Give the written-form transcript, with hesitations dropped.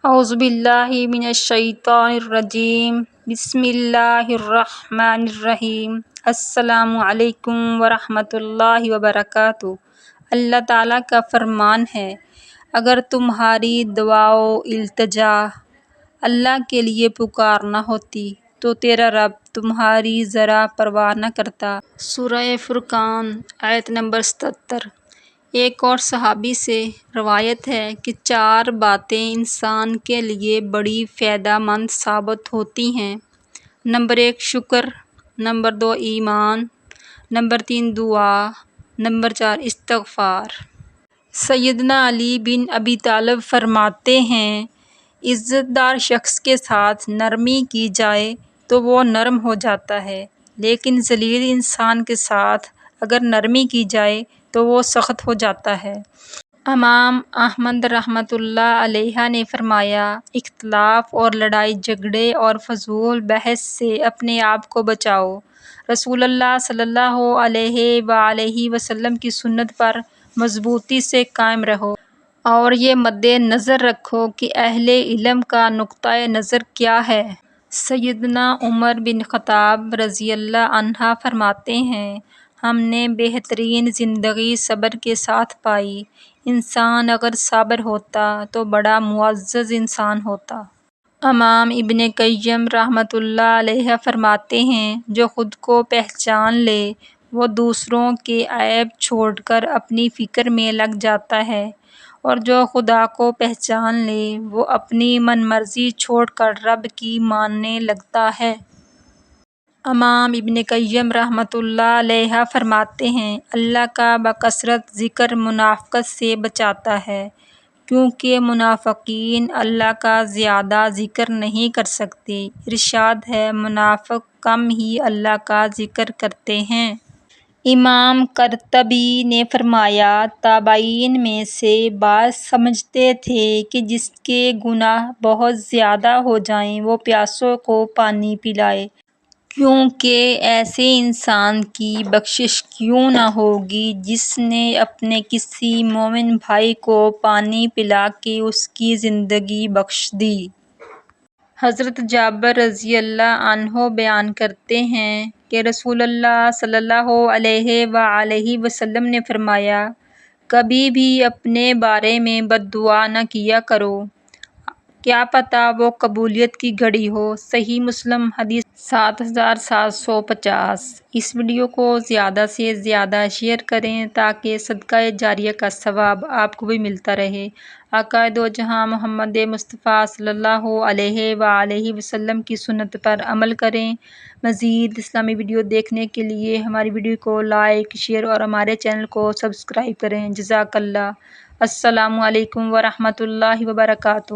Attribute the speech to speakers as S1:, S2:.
S1: اعوذ باللہ من الشیطان الرجیم بسم اللہ الرحمن الرحیم السلام علیکم ورحمۃ اللہ وبرکاتہ۔ اللہ تعالیٰ کا فرمان ہے، اگر تمہاری دعا و التجا اللہ کے لیے پکارنا ہوتی تو تیرا رب تمہاری ذرا پرواہ نہ کرتا۔ سورہ فرقان آیت نمبر 77۔ ایک اور صحابی سے روایت ہے کہ 4 باتیں انسان کے لیے بڑی فائدہ مند ثابت ہوتی ہیں۔ نمبر 1 شکر، نمبر 2 ایمان، نمبر 3 دعا، نمبر 4 استغفار۔ سیدنا علی بن ابی طالب فرماتے ہیں، عزت دار شخص کے ساتھ نرمی کی جائے تو وہ نرم ہو جاتا ہے، لیکن ذلیل انسان کے ساتھ اگر نرمی کی جائے تو وہ سخت ہو جاتا ہے۔ امام احمد رحمۃ اللہ علیہ نے فرمایا، اختلاف اور لڑائی جھگڑے اور فضول بحث سے اپنے آپ کو بچاؤ۔ رسول اللہ صلی اللہ علیہ وآلہ وسلم کی سنت پر مضبوطی سے قائم رہو اور یہ مد نظر رکھو کہ اہل علم کا نقطۂ نظر کیا ہے۔ سیدنا عمر بن خطاب رضی اللہ عنہ فرماتے ہیں، ہم نے بہترین زندگی صبر کے ساتھ پائی۔ انسان اگر صابر ہوتا تو بڑا معزز انسان ہوتا۔ امام ابن قیم رحمۃ اللہ علیہ فرماتے ہیں، جو خود کو پہچان لے وہ دوسروں کے عیب چھوڑ کر اپنی فکر میں لگ جاتا ہے، اور جو خدا کو پہچان لے وہ اپنی من مرضی چھوڑ کر رب کی ماننے لگتا ہے۔ امام ابن قیم رحمۃ اللہ علیہ فرماتے ہیں، اللہ کا بکثرت ذکر منافقت سے بچاتا ہے، کیونکہ منافقین اللہ کا زیادہ ذکر نہیں کر سکتے۔ ارشاد ہے، منافق کم ہی اللہ کا ذکر کرتے ہیں۔ امام قرطبی نے فرمایا، تابعین میں سے بعض سمجھتے تھے کہ جس کے گناہ بہت زیادہ ہو جائیں وہ پیاسوں کو پانی پلائے، کیونکہ ایسے انسان کی بخشش کیوں نہ ہوگی جس نے اپنے کسی مومن بھائی کو پانی پلا کے اس کی زندگی بخش دی۔ حضرت جابر رضی اللہ عنہ بیان کرتے ہیں کہ رسول اللہ صلی اللہ علیہ وآلہ وسلم نے فرمایا، کبھی بھی اپنے بارے میں بد دعا نہ کیا کرو، کیا پتہ وہ قبولیت کی گھڑی ہو۔ صحیح مسلم حدیث 7750۔ اس ویڈیو کو زیادہ سے زیادہ شیئر کریں تاکہ صدقہ جاریہ کا ثواب آپ کو بھی ملتا رہے۔ آقا دو جہاں محمد مصطفیٰ صلی اللہ علیہ وآلہ وسلم کی سنت پر عمل کریں۔ مزید اسلامی ویڈیو دیکھنے کے لیے ہماری ویڈیو کو لائک، شیئر اور ہمارے چینل کو سبسکرائب کریں۔ جزاک اللہ۔ السلام علیکم ورحمۃ اللہ وبرکاتہ۔